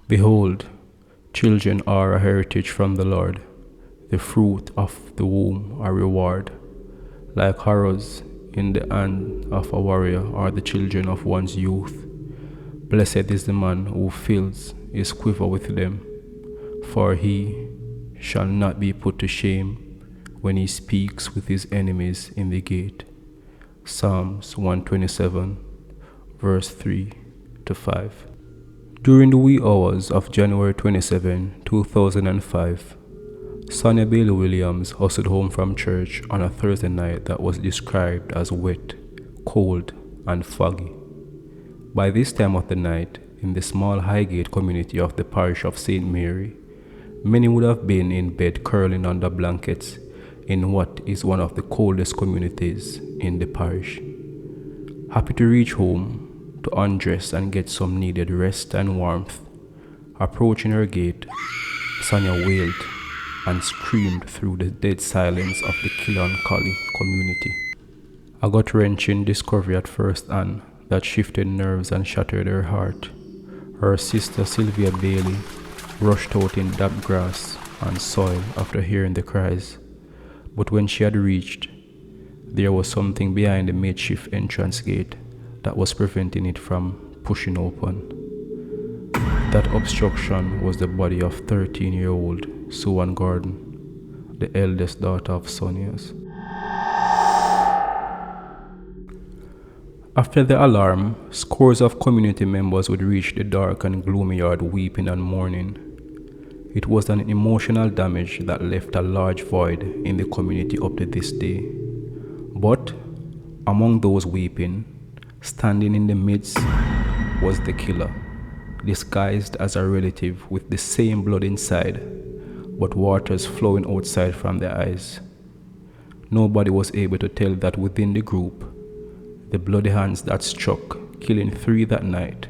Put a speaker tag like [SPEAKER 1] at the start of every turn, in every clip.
[SPEAKER 1] Behold, children are a heritage from the Lord, the fruit of the womb a reward. Like arrows in the hand of a warrior are the children of one's youth. Blessed is the man who fills his quiver with them, for he shall not be put to shame when he speaks with his enemies in the gate. Psalms 127, verse 3 to 5. During the wee hours of January 27, 2005, Sonia Bailey Williams hustled home from church on a Thursday night that was described as wet, cold, and foggy. By this time of the night, in the small Highgate community of the parish of St. Mary, many would have been in bed curling under blankets in what is one of the coldest communities in the parish. Happy to reach home, to undress and get some needed rest and warmth, approaching her gate, Sonia wailed and screamed through the dead silence of the Kilancholly community. A gut-wrenching discovery at first hand that shifted nerves and shattered her heart. Her sister Sylvia Bailey rushed out in damp grass and soil after hearing the cries. But when she had reached, there was something behind the makeshift entrance gate that was preventing it from pushing open. That obstruction was the body of 13-year-old Suan Gordon, the eldest daughter of Sonia's. After the alarm, scores of community members would reach the dark and gloomy yard weeping and mourning. It was an emotional damage that left a large void in the community up to this day. But among those weeping, standing in the midst, was the killer, disguised as a relative with the same blood inside, but waters flowing outside from their eyes. Nobody was able to tell that within the group, the bloody hands that struck, killing 3 that night,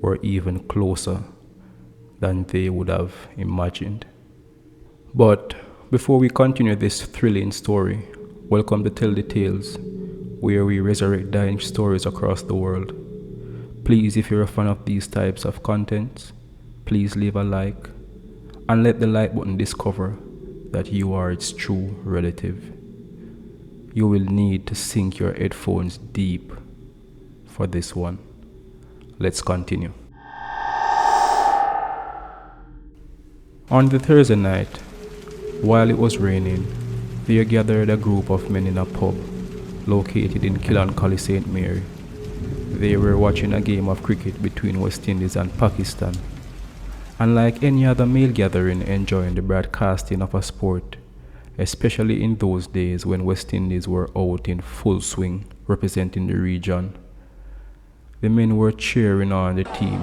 [SPEAKER 1] were even closer than they would have imagined. But before we continue this thrilling story, welcome to Tell the Tales, where we resurrect dying stories across the world. Please, if you're a fan of these types of contents, please leave a like and let the like button discover that you are its true relative. You will need to sink your headphones deep for this one. Let's continue. On the Thursday night, while it was raining, there gathered a group of men in a pub located in Kilancholly, St. Mary. They were watching a game of cricket between West Indies and Pakistan. Unlike any other male gathering enjoying the broadcasting of a sport, especially in those days when West Indies were out in full swing representing the region, the men were cheering on the team.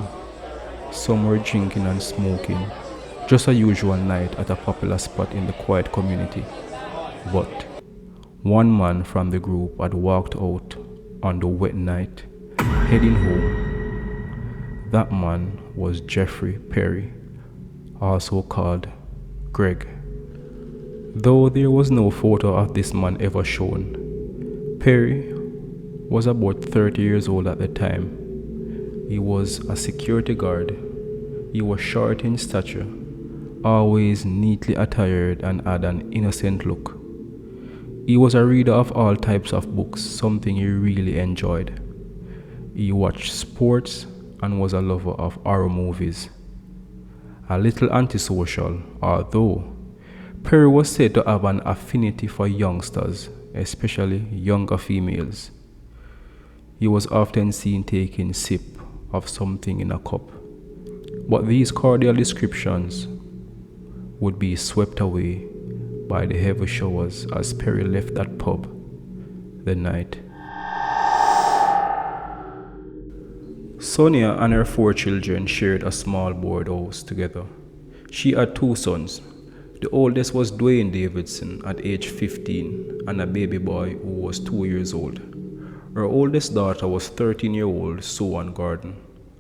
[SPEAKER 1] Some were drinking and smoking, just a usual night at a popular spot in the quiet community. But one man from the group had walked out on the wet night, heading home. That man was Jeffrey Perry, also called Greg. Though there was no photo of this man ever shown, Perry was about 30 years old at the time. He was a security guard. He was short in stature, always neatly attired, and had an innocent look. He was a reader of all types of books, something he really enjoyed. He watched sports and was a lover of horror movies. A little antisocial, although Perry was said to have an affinity for youngsters, especially younger females. He was often seen taking sip of something in a cup, but these cordial descriptions would be swept away by the heavy showers as Perry left that pub the night. Sonia and her 4 children shared a small board house together. She had 2 sons. The oldest was Dwayne Davidson at age 15 and a baby boy who was 2 years old. Her oldest daughter was 13-year-old Suan Gordon,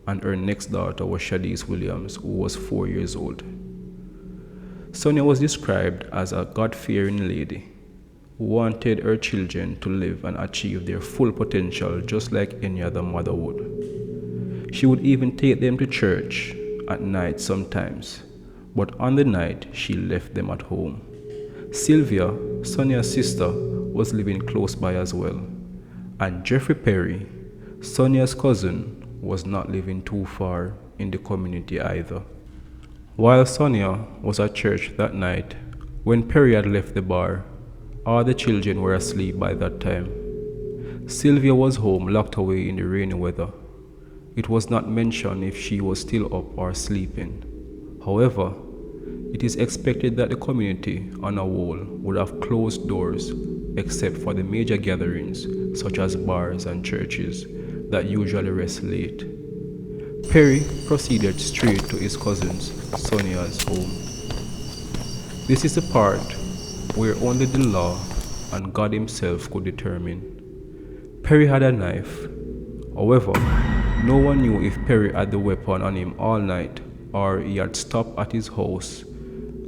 [SPEAKER 1] and her next daughter was Shadice Williams, who was 4 years old. Sonia was described as a God-fearing lady who wanted her children to live and achieve their full potential just like any other mother would. She would even take them to church at night sometimes, but on the night she left them at home. Sylvia, Sonia's sister, was living close by as well, and Jeffrey Perry, Sonia's cousin, was not living too far in the community either. While Sonia was at church that night, when Perry had left the bar, all the children were asleep by that time. Sylvia was home locked away in the rainy weather. It was not mentioned if she was still up or sleeping. However, it is expected that the community on a whole would have closed doors except for the major gatherings such as bars and churches that usually rest late. Perry proceeded straight to his cousin's, Sonia's, home. This is the part where only the law and God himself could determine. Perry had a knife. However, no one knew if Perry had the weapon on him all night or he had stopped at his house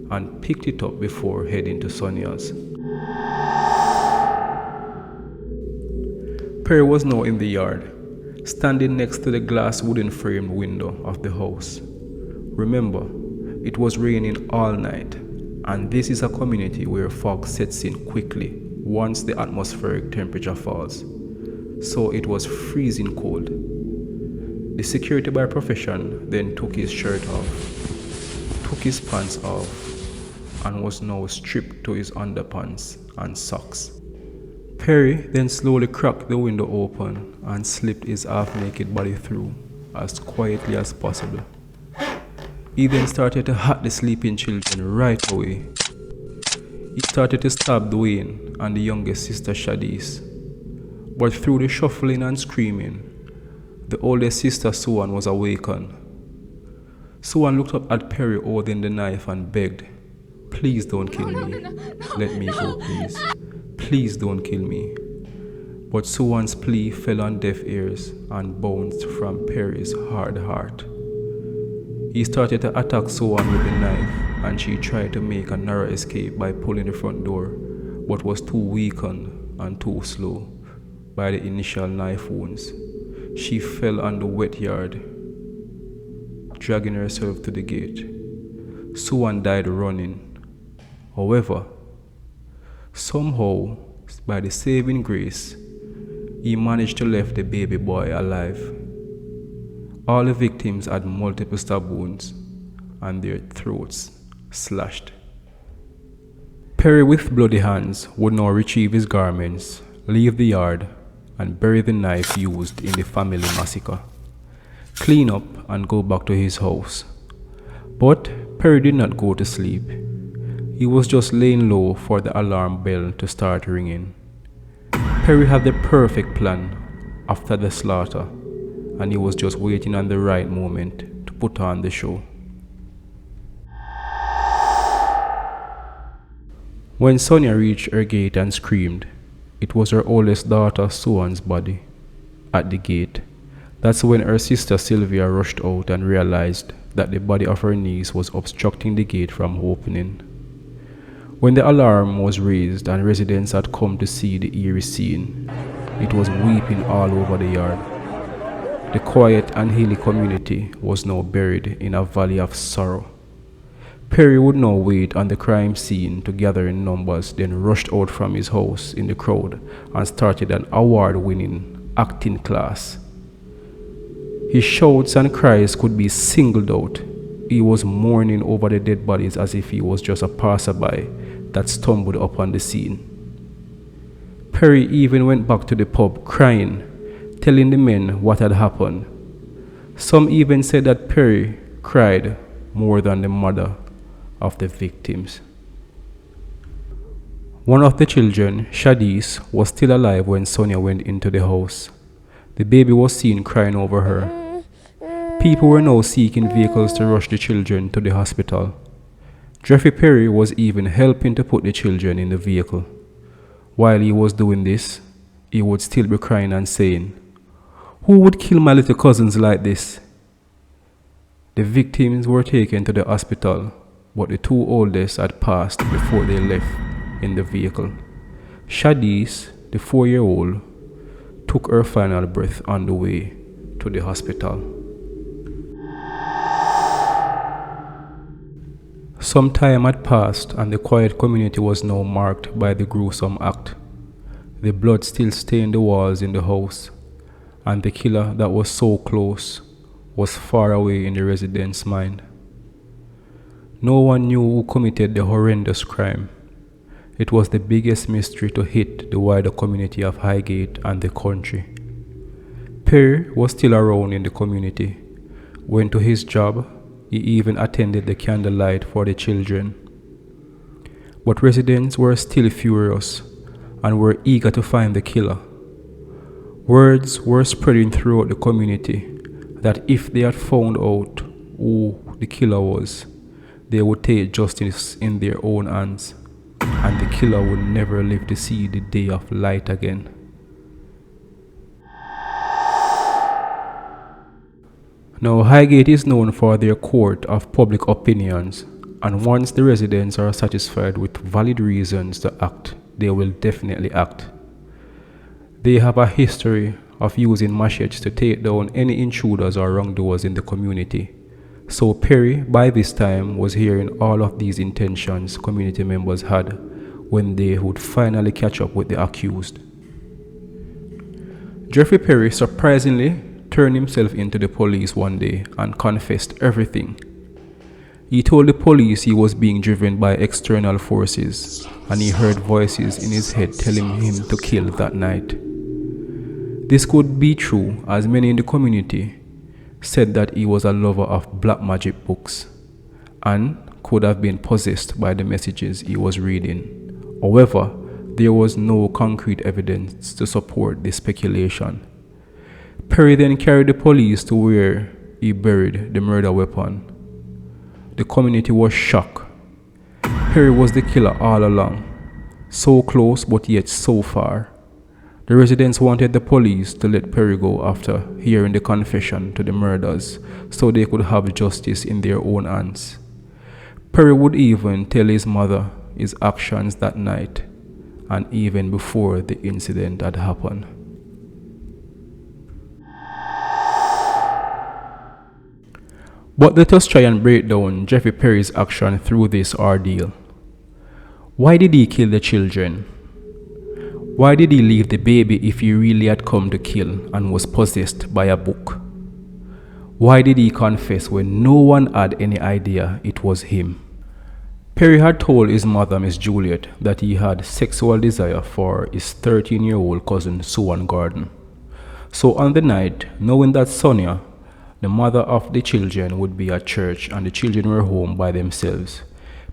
[SPEAKER 1] and picked it up before heading to Sonia's. Perry was now in the yard, standing next to the glass wooden framed window of the house. Remember, it was raining all night, and this is a community where fog sets in quickly once the atmospheric temperature falls, so it was freezing cold. The security by profession then took his shirt off, took his pants off, and was now stripped to his underpants and socks. Perry then slowly cracked the window open and slipped his half-naked body through as quietly as possible. He then started to hack the sleeping children right away. He started to stab Dwayne and the youngest sister Shadis. But through the shuffling and screaming, the oldest sister Suan was awakened. Suan looked up at Perry holding the knife and begged, "Please don't kill me. Let me go, please. Please don't kill me." But Suan's plea fell on deaf ears and bounced from Perry's hard heart. He started to attack Suan with the knife, and she tried to make a narrow escape by pulling the front door, but was too weakened and too slow by the initial knife wounds. She fell on the wet yard, dragging herself to the gate. Suan died running. However, somehow, by the saving grace, he managed to leave the baby boy alive. All the victims had multiple stab wounds and their throats slashed. Perry, with bloody hands, would now retrieve his garments, leave the yard, and bury the knife used in the family massacre, clean up and go back to his house. But Perry did not go to sleep. He was just laying low for the alarm bell to start ringing. Perry had the perfect plan after the slaughter, and he was just waiting on the right moment to put on the show. When Sonia reached her gate and screamed, it was her oldest daughter Suan's body at the gate. That's when her sister Sylvia rushed out and realized that the body of her niece was obstructing the gate from opening. When the alarm was raised and residents had come to see the eerie scene, it was weeping all over the yard. The quiet and hilly community was now buried in a valley of sorrow. Perry would now wait on the crime scene to gather in numbers, then rushed out from his house in the crowd and started an award-winning acting class. His shouts and cries could be singled out. He was mourning over the dead bodies as if he was just a passerby that stumbled upon the scene. Perry even went back to the pub crying, telling the men what had happened. Some even said that Perry cried more than the mother of the victims. One of the children, Shadis, was still alive when Sonia went into the house. The baby was seen crying over her. People were now seeking vehicles to rush the children to the hospital. Jeffrey Perry was even helping to put the children in the vehicle. While he was doing this, he would still be crying and saying, "Who would kill my little cousins like this?" The victims were taken to the hospital, but the two oldest had passed before they left in the vehicle. Shadis, the 4-year-old, took her final breath on the way to the hospital. Some time had passed and the quiet community was now marked by the gruesome act. The blood still stained the walls in the house, and the killer that was so close was far away in the residents' mind. No one knew who committed the horrendous crime. It was the biggest mystery to hit the wider community of Highgate and the country. Perry was still around in the community, went to his job, he even attended the candlelight for the children. But residents were still furious and were eager to find the killer. Words were spreading throughout the community that if they had found out who the killer was, they would take justice in their own hands, and the killer would never live to see the day of light again. Now, Highgate is known for their court of public opinions, and once the residents are satisfied with valid reasons to act, they will definitely act. They have a history of using machetes to take down any intruders or wrongdoers in the community. So Perry, by this time, was hearing all of these intentions community members had when they would finally catch up with the accused. Jeffrey Perry surprisingly turned himself into the police one day and confessed everything. He told the police he was being driven by external forces and he heard voices in his head telling him to kill that night. This could be true, as many in the community said that he was a lover of black magic books and could have been possessed by the messages he was reading. However, there was no concrete evidence to support this speculation. Perry then carried the police to where he buried the murder weapon. The community was shocked. Perry was the killer all along, so close but yet so far. The residents wanted the police to let Perry go after hearing the confession to the murders so they could have justice in their own hands. Perry would even tell his mother his actions that night and even before the incident had happened. But let us try and break down Jeffrey Perry's action through this ordeal. Why did he kill the children? Why did he leave the baby if he really had come to kill and was possessed by a book? Why did he confess when no one had any idea it was him? Perry had told his mother, Miss Juliet, that he had sexual desire for his 13-year-old cousin, Suan Gordon. So on the night, knowing that Sonia, the mother of the children, would be at church and the children were home by themselves,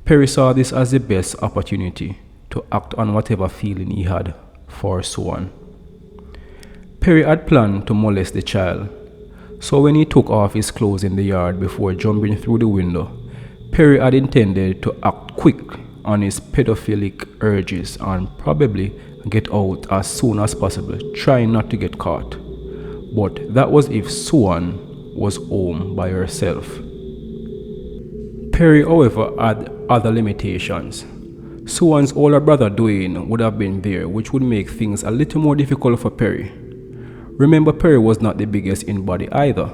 [SPEAKER 1] Perry saw this as the best opportunity to act on whatever feeling he had for Suan. Perry had planned to molest the child, so when he took off his clothes in the yard before jumping through the window, Perry had intended to act quick on his pedophilic urges and probably get out as soon as possible, trying not to get caught. But that was if Suan was home by herself. Perry, however, had other limitations. Suan's older brother Dwayne would have been there, which would make things a little more difficult for Perry. Remember, Perry was not the biggest in body either.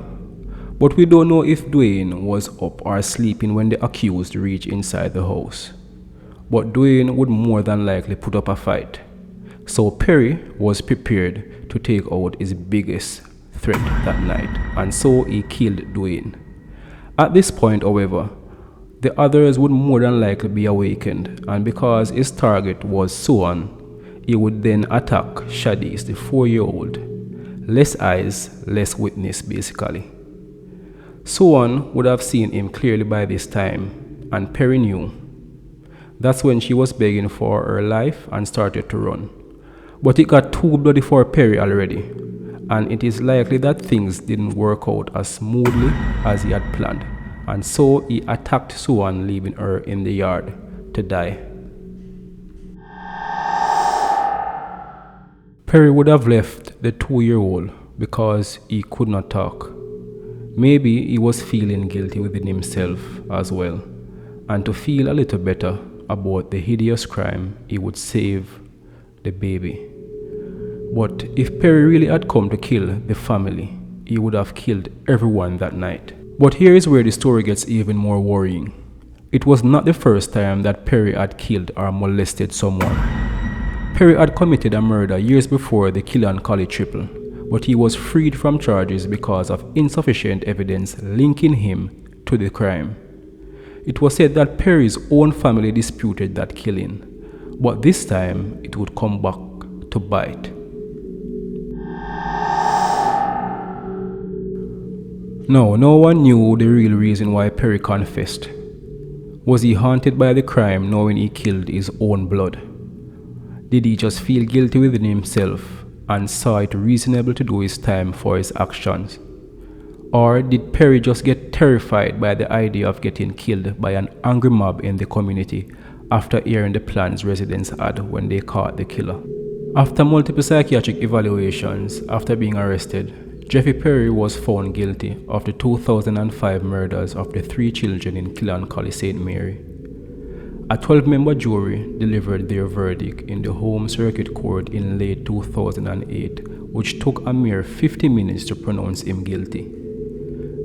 [SPEAKER 1] But we don't know if Dwayne was up or sleeping when the accused reached inside the house. But Dwayne would more than likely put up a fight. So Perry was prepared to take out his biggest threat that night, and so he killed Dwayne. At this point, however, the others would more than likely be awakened, and because his target was Suan, he would then attack Shadis, the 4-year-old. Less eyes, less witness, basically. Suan would have seen him clearly by this time, and Perry knew. That's when she was begging for her life and started to run. But it got too bloody for Perry already, and it is likely that things didn't work out as smoothly as he had planned. And so he attacked Suan, leaving her in the yard to die. Perry would have left the 2-year-old because he could not talk. Maybe he was feeling guilty within himself as well, and to feel a little better about the hideous crime, he would save the baby. But if Perry really had come to kill the family, he would have killed everyone that night. But here is where the story gets even more worrying. It was not the first time that Perry had killed or molested someone. Perry had committed a murder years before the Kilancholly triple, but he was freed from charges because of insufficient evidence linking him to the crime. It was said that Perry's own family disputed that killing, but this time it would come back to bite. No one knew the real reason why Perry confessed. Was he haunted by the crime knowing he killed his own blood? Did he just feel guilty within himself and saw it reasonable to do his time for his actions? Or did Perry just get terrified by the idea of getting killed by an angry mob in the community after hearing the plans residents had when they caught the killer? After multiple psychiatric evaluations after being arrested, Jeffrey Perry was found guilty of the 2005 murders of the 3 children in Kilancholly, St. Mary. A 12-member jury delivered their verdict in the Home Circuit Court in late 2008, which took a mere 50 minutes to pronounce him guilty.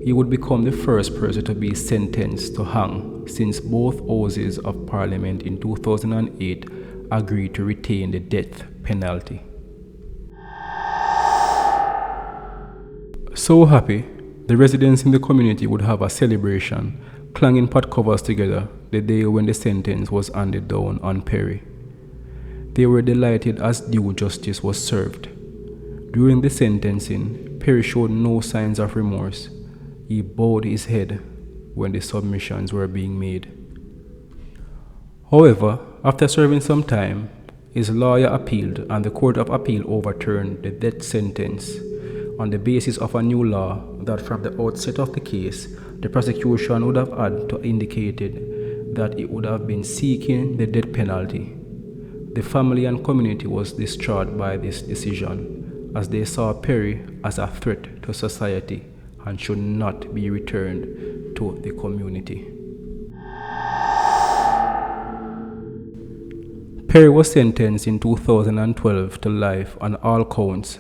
[SPEAKER 1] He would become the first person to be sentenced to hang since both houses of Parliament in 2008 agreed to retain the death penalty. So happy, the residents in the community would have a celebration, clanging pot covers together the day when the sentence was handed down on Perry. They were delighted as due justice was served. During the sentencing, Perry showed no signs of remorse. He bowed his head when the submissions were being made. However, after serving some time, his lawyer appealed and the Court of Appeal overturned the death sentence on the basis of a new law that from the outset of the case, the prosecution would have had to indicated that it would have been seeking the death penalty. The family and community was distraught by this decision, as they saw Perry as a threat to society and should not be returned to the community. Perry was sentenced in 2012 to life on all counts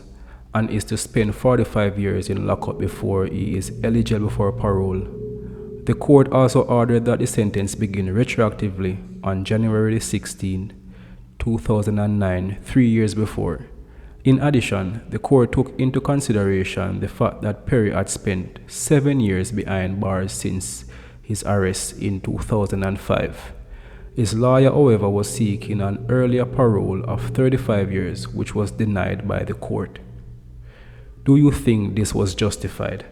[SPEAKER 1] and is to spend 45 years in lockup before he is eligible for parole. The court also ordered that the sentence begin retroactively on January 16, 2009, 3 years before. In addition, the court took into consideration the fact that Perry had spent 7 years behind bars since his arrest in 2005. His lawyer, however, was seeking an earlier parole of 35 years, which was denied by the court. Do you think this was justified?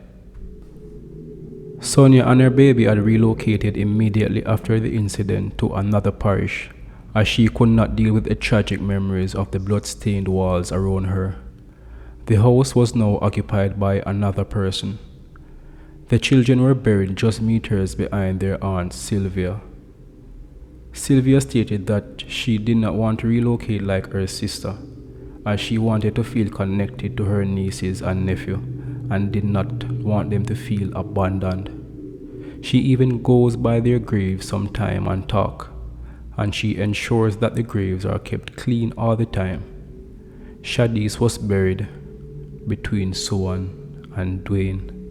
[SPEAKER 1] Sonia and her baby had relocated immediately after the incident to another parish, as she could not deal with the tragic memories of the blood-stained walls around her. The house was now occupied by another person. The children were buried just meters behind their aunt Sylvia. Sylvia stated that she did not want to relocate like her sister, as she wanted to feel connected to her nieces and nephew and did not want them to feel abandoned. She even goes by their graves sometime and talk, and she ensures that the graves are kept clean all the time. Shadis was buried between Suan and Dwayne.